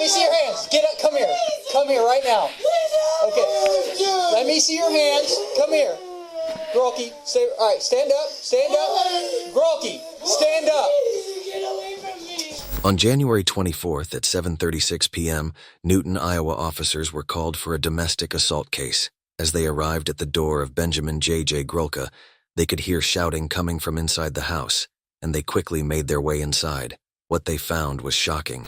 me see your hands. Get up. Come here. Come here right now. Okay. Let me see your hands. Come here. Grulke, stay. All right, stand up. Stand up. Grulke, stand up. On January 24th at 7:36 p.m., Newton, Iowa officers were called for a domestic assault case. As they arrived at the door of Benjamin J.J. Grulke, they could hear shouting coming from inside the house, and they quickly made their way inside. What they found was shocking.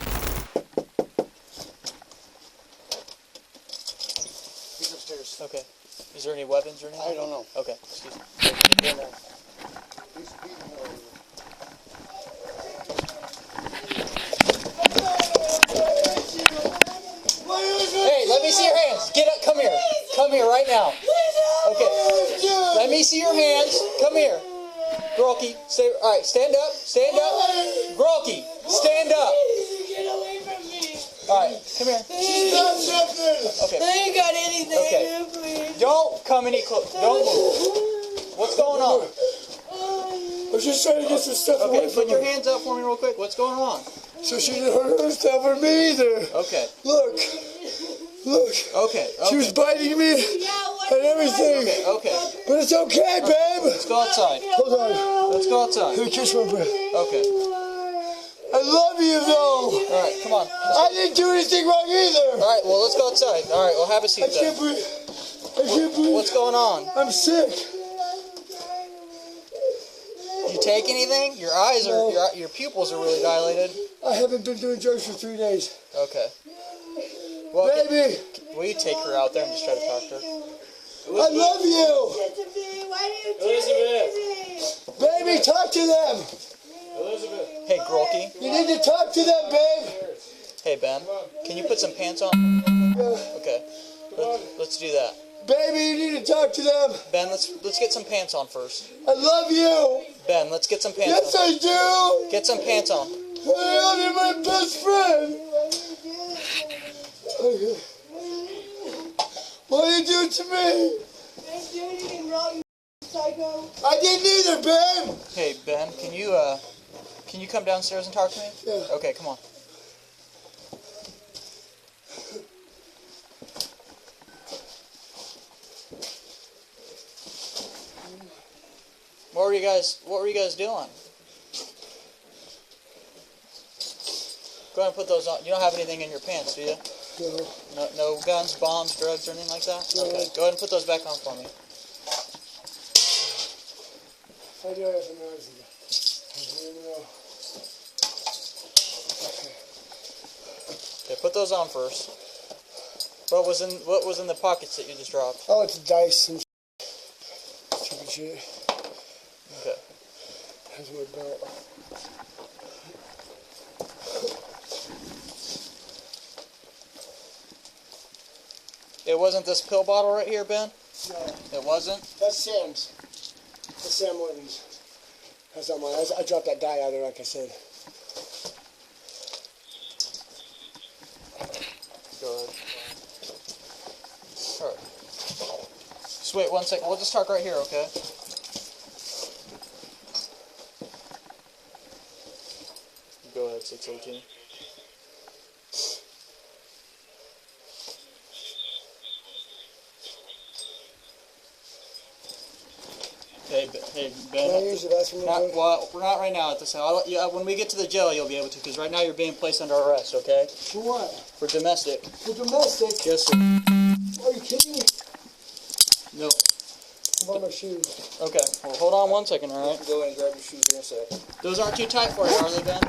He's upstairs. Okay. Is there any weapons or anything? I don't know. Okay. Excuse me. Hey, let me see your hands. Get up. Come here. Come here right now. Okay. Let me see your hands. Come here. Grulke, stay. All right, stand up. Stand up. Grulke, stand up. All right, come here. Okay. I ain't got anything. Okay. Please. Don't come any closer. Don't move. What's going on? I was just trying to get some stuff away Okay, from put your her. hands up for me real quick. What's going on? So she didn't hurt her stuff or me either. Okay. Look. Look. Okay. She was biting me and everything. Okay. But it's okay, babe. Let's go outside. Hold on. Let's go outside. Let me kiss my breath. Okay. I love you, though. All right, come on. I didn't do anything wrong either. All right, well, let's go outside. All right, we'll have a seat I can't then. breathe. I can't breathe. What's going on? I'm sick. Did you take anything? Your eyes are, your pupils are really dilated. I haven't been doing drugs for 3 days. Okay. Well, Baby. will you take her out there and just try to talk to her? I love you. Elizabeth. Baby, talk to them. Elizabeth. Hey, Grulke. You need to talk to them, babe. Hey, Ben. Can you put some pants on? Yeah. Okay. Let's do that. Baby, you need to talk to them. Ben, let's get some pants on first. I love you. Ben, let's get some pants Yes, on. I do. Get some pants on. I love you, my best friend. Okay. What are you doing to me? I didn't do anything wrong, you psycho. I didn't either, babe. Hey, Ben, can you come downstairs and talk to me? Yeah. Okay, come on. What were you guys doing? Go ahead and put those on. You don't have anything in your pants, do you? No. No guns, bombs, drugs, or anything like that? No. Okay, go ahead and put those back on for me. I do have some knives in there. Okay, put those on first. What was in the pockets that you just dropped? Oh, it's dice and stupid shit. Okay. That's my belt. It wasn't this pill bottle right here, Ben? No. It wasn't? That's Sam's. That's Sam Morton's. That's not mine. I dropped that dye out there, like I said. Go ahead. Alright. Just wait 1 second. We'll just talk right here, okay? Go ahead, 618. Hey, Ben. Can I use the bathroom real quick? Well, we're not right now at this. I'll let you, when we get to the jail, you'll be able to, because right now you're being placed under arrest, okay? For what? For domestic. For domestic? Yes, sir. Are you kidding me? No. How about my shoes? Okay. Well, hold on 1 second, all right? Go ahead and grab your shoes here in a sec. Those aren't too tight for you, are they, Ben?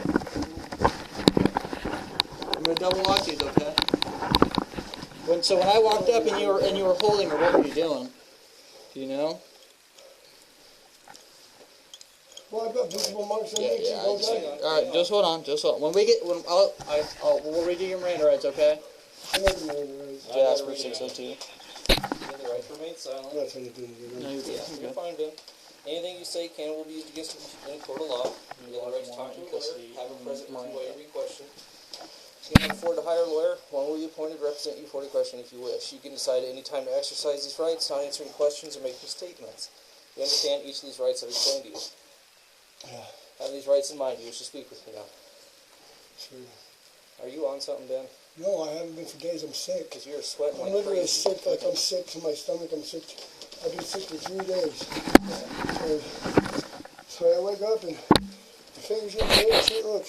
I'm gonna double lock these, okay? So when I walked up and you were holding her, what were you doing? Do you know? Well, I've got visible marks on me. All right, just hold on, When we get, we'll read you your Miranda rights, okay? Yeah, that's for 602. You have the right to remain silent. I'm not trying to do anything. No, you're good. Yeah, you're fine, Ben. Anything you say can and will be used against you in a court of law. You have the right to talk to a lawyer, have a present with you while you question. You can afford to hire a lawyer. One will be appointed to represent you for the question if you wish. You can decide at any time to exercise these rights, not answering questions or making statements. You understand each of these rights I've explained to you. Yeah. Have these rights in mind. You wish to speak with me now. Sure. Are you on something, Ben? No, I haven't been for days. I'm sick. Because you're sweating I'm like literally crazy. sick. Like I'm sick to my stomach. I'm sick. I've been sick for 3 days. So I wake up and my fingers get big. Shit, look.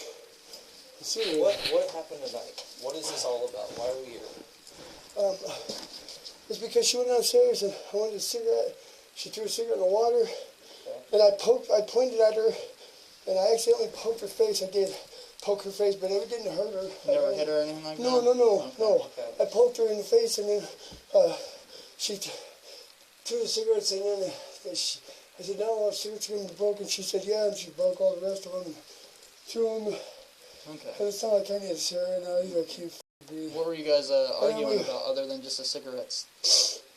See What happened tonight? What is this all about? Why are we here? It's because she went downstairs and I wanted a cigarette. She threw a cigarette in the water, and I pointed at her, and I accidentally poked her face. I did poke her face, but it didn't hurt her. You never hit her or anything like No, that? no. Okay. I poked her in the face, and then she threw the cigarettes, and then I said, "No, all the cigarettes are going to be broken." She said, "Yeah," and she broke all the rest of them and threw them. Okay. But it's not like I need a cigarette now. Either. I can't breathe. What were you guys arguing about other than just the cigarettes?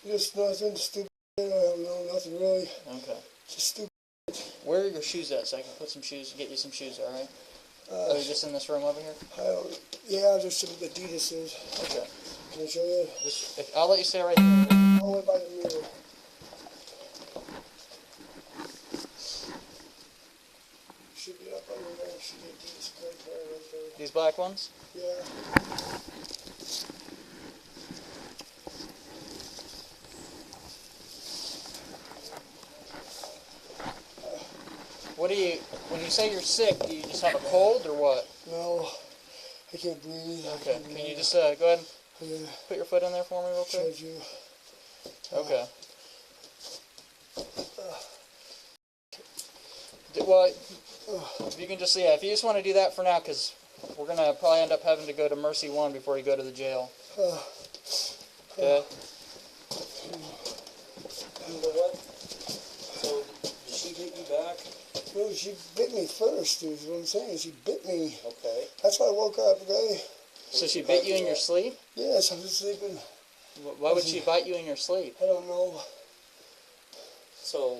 Just nothing stupid. I don't know, nothing really. Okay. Just stupid. Where are your shoes at so I can put some shoes, get you some shoes, alright? Are they just in this room over here? Yeah, there's some Adidas's. Okay. Can I show you? I'll let you stay right here. Only by the mirror. Should be up under there. Should be Adidas gray pair right there. These black ones? Yeah. What do you, when you say you're sick, do you just have a cold or what? No, I can't breathe. Okay. Can you just go ahead and Yeah. put your foot in there for me real quick? Showed you. Okay. Well, if you can just, yeah, if you just want to do that for now, because we're going to probably end up having to go to Mercy 1 before you go to the jail. Okay? What? So, did she hit you back? No, she bit me first, is what I'm saying. She bit me. Okay. That's why I woke up, okay? So she bit you in your sleep? Yes, I was sleeping. Why would she bite you in your sleep? I don't know. So,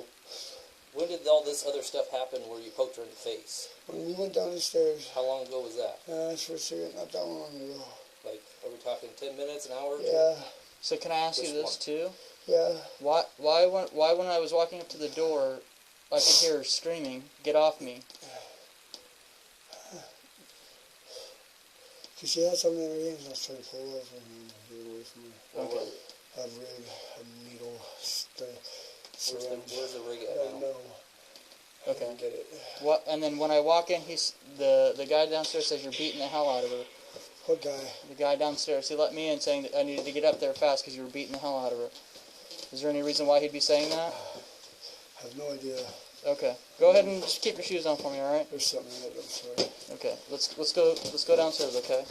when did all this other stuff happen where you poked her in the face? When we went down the stairs, How long ago was that? that's for a cigarette, not that long ago. Like, are we talking 10 minutes, an hour? Yeah, So can I ask you this too? yeah. Why when I was walking up to the door, I could hear her screaming, "Get off me!" Because she had something in her hands, I was trying to pull away from her and get away from her. Okay. A rig, a needle, Where's the rig I at don't now? know. I Okay. didn't get it. What? And then when I walk in, the guy downstairs says you're beating the hell out of her. What guy? The guy downstairs, he let me in saying that I needed to get up there fast because you were beating the hell out of her. Is there any reason why he'd be saying that? I have no idea. Okay. Go ahead and just keep your shoes on for me, all right? There's something in it, I'm sorry. Okay. Let's go downstairs, okay?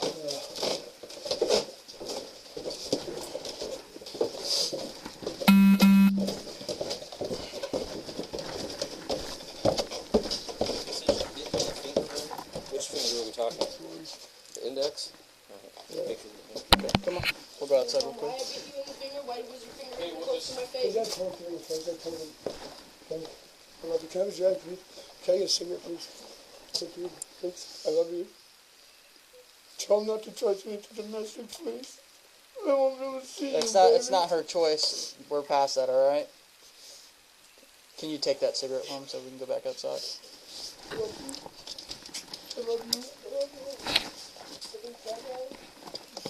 Which finger are we talking? The index? Okay. Come on. We'll go outside real Why I quick. bit you in the finger? Why was your finger close to my Is face? that talking in the face? I told him. Okay. I love you. Can I have a drag, please? Can I get a cigarette, please? Thank you. Thanks. I love you. Tell him not to trust me to domestic, please. I won't be able to see you, It's baby. not her choice. We're past that, all right? Can you take that cigarette home so we can go back outside? I love you. I love you. I love you.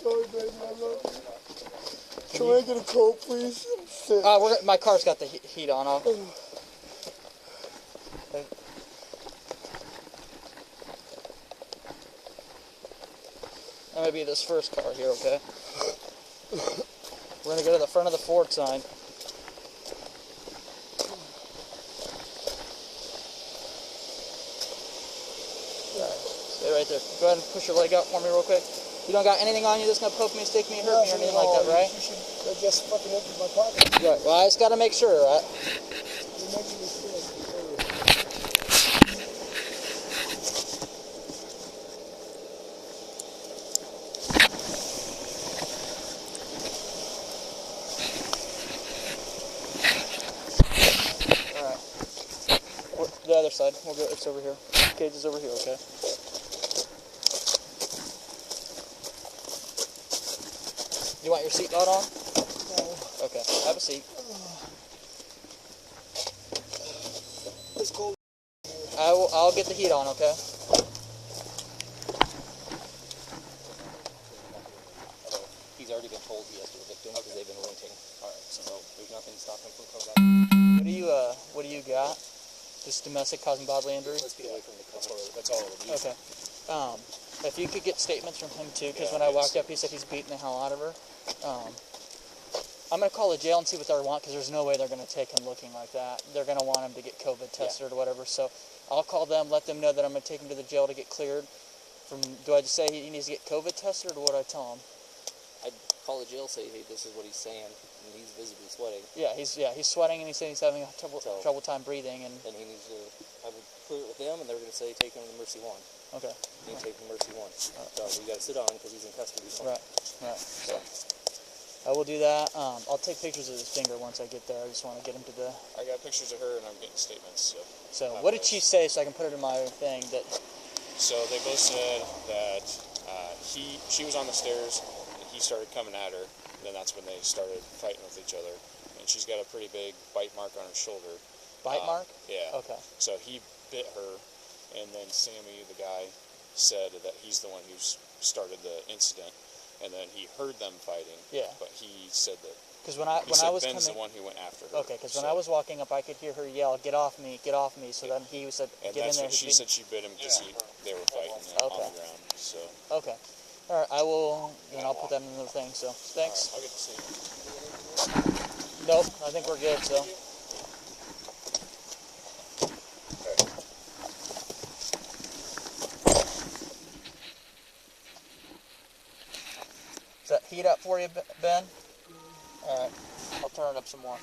Sorry, baby. I love you. Can I get a coat, please? I'm sick. My car's got the heat on. Okay. That might be this first car here, okay? We're gonna go to the front of the Ford sign. Stay right there. Go ahead and push your leg out for me real quick. You don't got anything on you that's gonna poke me, stick me, hurt me, or anything like that, right? You should just fucking empty my pocket. Right. Well, I just gotta make sure, right? You're making me sick. Alright. The other side. We'll go. It's over here. Cage is over here, okay? You want your seatbelt on? No. Okay. Have a seat. It's cold. I'll get the heat on, okay? stop him from coming out. What do you got? Just domestic causing bodily injury? Let's get away from the car. That's all it'll be. Okay. If you could get statements from him too, because when I walked up, he said he's beating the hell out of her. I'm going to call the jail and see what they want, because there's no way they're going to take him looking like that. They're going to want him to get COVID tested or whatever. So I'll call them, let them know that I'm going to take him to the jail to get cleared. Do I just say he needs to get COVID tested, or what do I tell him? I'd call the jail, say, hey, this is what he's saying, and he's visibly sweating. Yeah, he's sweating, and he's saying he's having a trouble time breathing, and then he needs to have a clear it with them, and they're going to say take him to Mercy 1. Okay. You take him to Mercy 1. So we got to sit on him because he's in custody. Right. So I will do that. I'll take pictures of his finger once I get there. I just want to get him to the. I got pictures of her, and I'm getting statements. So what did she say, so I can put it in my thing? So they both said that she was on the stairs, and he started coming at her. And then that's when they started fighting with each other. And she's got a pretty big bite mark on her shoulder. Bite mark? Yeah. Okay. So he bit her, and then Sammy, the guy, said that he's the one who started the incident. And then he heard them fighting. Yeah. But he said that. Because when I was Ben's coming, the one who went after her. Okay. Because when I was walking up, I could hear her yell, "Get off me! Get off me!" So then he said, And "Get in that's there." what she said. She bit him because they were fighting on the ground. So. Okay. All right. I will. Then I'll put that in the thing. So thanks. I'll get to see you. Nope. I think we're good. So. Does that heat up for you, Ben? All right. I'll turn it up some more.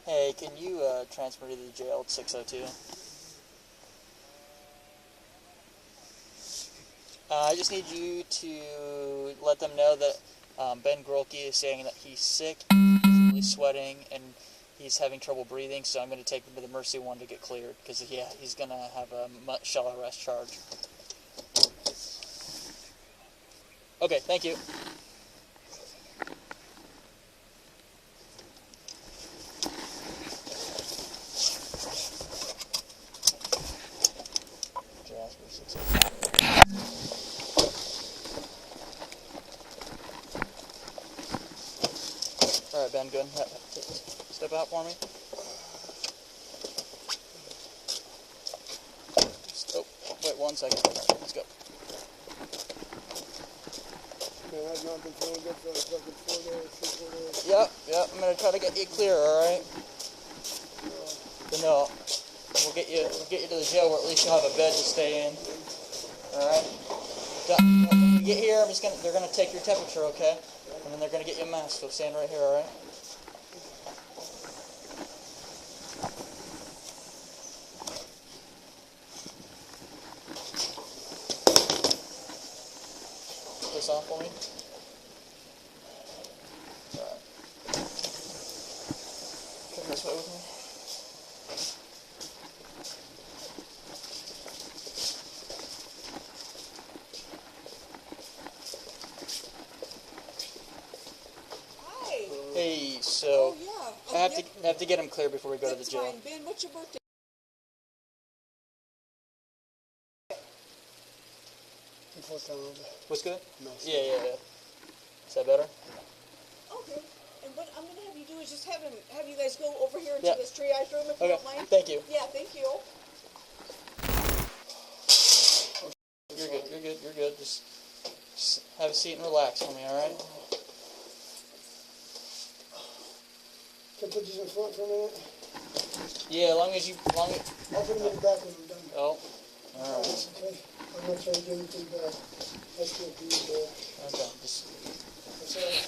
Hey, can you transfer me to the jail at 602? I just need you to let them know that Ben Grulke is saying that he's sick, he's really sweating, and he's having trouble breathing, so I'm going to take him to the Mercy 1 to get cleared, because he's going to have a shell arrest charge. Okay, thank you. All right, Ben, go ahead and step out for me. Oh, wait 1 second. Let's go. Man, I've not been feeling good for like fucking 4 days, 3-4 days. Yep. I'm gonna try to get you clear. All right. But no, we'll get you to the jail where at least you'll have a bed to stay in. All right. When you get here, they're gonna take your temperature, okay? And then they're gonna get you a mask. So stand right here, all right? Put this on for me. All right. Come this way with me. Hey, so I have to get him clear before we go to the jail. Fine. Ben, what's your birthday? What's good? No. Yeah. Is that better? Okay. And what I'm gonna have you do is just have you guys go over here into Yeah. this triage room if you Okay. don't mind. Thank you. Yeah, thank you. You're good. Just have a seat and relax for me, all right? Can I put these in front for a minute? Yeah, I'll put them in the back when I'm done. Oh, all right. Okay. I'm not trying to get anything back. That's good for you, boy. Okay. Just,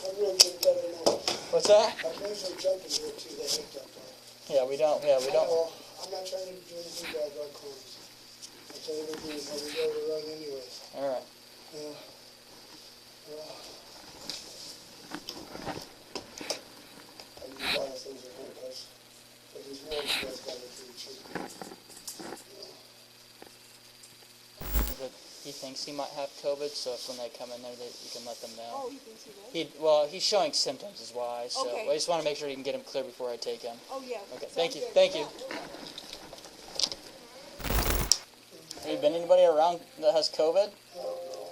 I'm really getting better now. what's that? I can usually jump in here too. They hate that part. Yeah, we don't. Well, I'm not trying to do anything bad, I promise. I'm trying to do how we go to run anyways. All right. Yeah. I need to buy us things at handcuffs. But these ones you guys got it pretty cheap. But he thinks he might have COVID, so if when they come in there, you can let them know. Oh, you can see that? He's showing symptoms is why, so Okay. I just want to make sure you can get him clear before I take him. Oh yeah. Okay, Sounds thank you. good. Thank you. Have you been anybody around that has COVID? I don't know.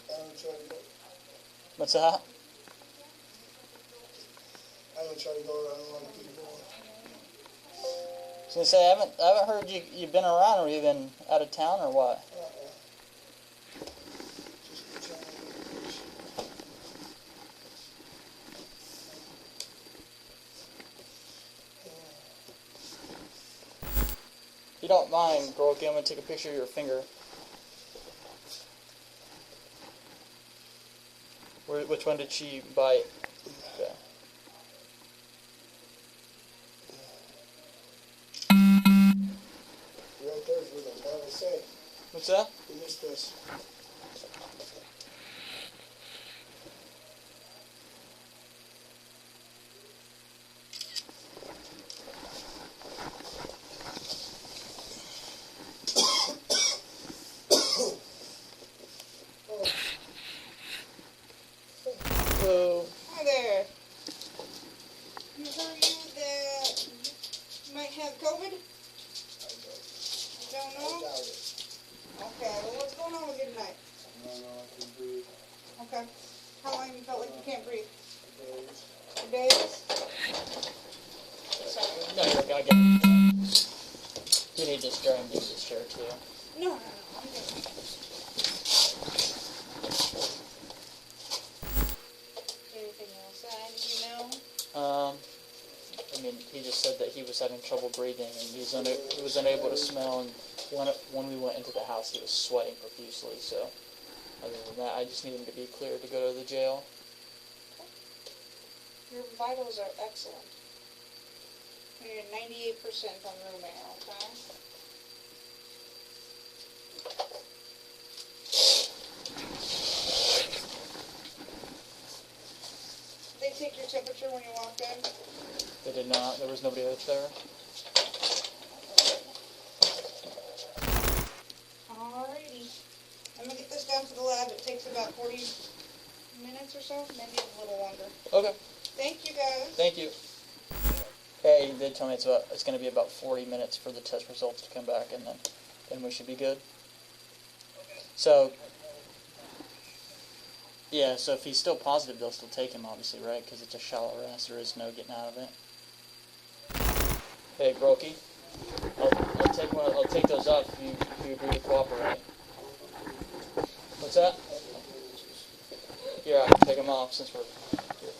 I don't try to go. What's that? I'm gonna try to go around a lot of people. I was gonna say, I haven't heard you've been around, or you've been out of town, or what? Just trying to If you don't mind, Grulke, I'm gonna take a picture of your finger. Which one did she bite? Okay. right there's where I'm trying to say. What's that? You missed this. So, Hi there. You heard that you might have COVID? Don't know? Okay, well what's going on with you tonight? I can breathe. Okay. How long have you felt like you can't breathe? For days? Sorry. no, you're okay, I get it. You need this chair and use this chair too. No, I'm good. Anything else I need to know? I mean, he just said that he was having trouble breathing and he was unable to smell, and when we went into the house he was sweating profusely, so other than that I just need him to be cleared to go to the jail. Your vitals are excellent. You're at 98% on room air, okay? They take your temperature when you walked in? They did not. There was nobody else there. Alrighty. I'm gonna get this down to the lab. It takes about 40 minutes or so, maybe a little longer. Okay. Thank you guys. Thank you. Hey, they told me it's going to be about 40 minutes for the test results to come back, and then we should be good. So, yeah, so if he's still positive, they'll still take him, obviously, right? Because it's a shallow rest. There is no getting out of it. Hey, Grulke, I'll take those up if you agree to cooperate. What's that? Here, I can take them off since we're here.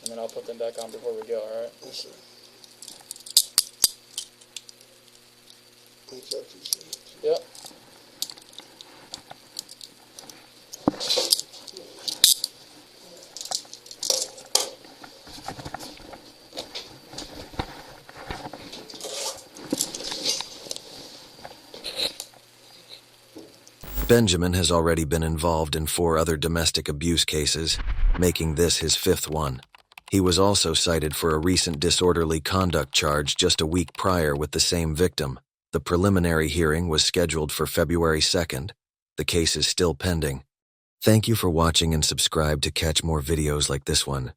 And then I'll put them back on before we go, alright? Yes, sir. Thank you, I appreciate it. Yep. Benjamin has already been involved in 4 other domestic abuse cases, making this his 5th one. He was also cited for a recent disorderly conduct charge just a week prior with the same victim. The preliminary hearing was scheduled for February 2nd. The case is still pending. Thank you for watching and subscribe to catch more videos like this one.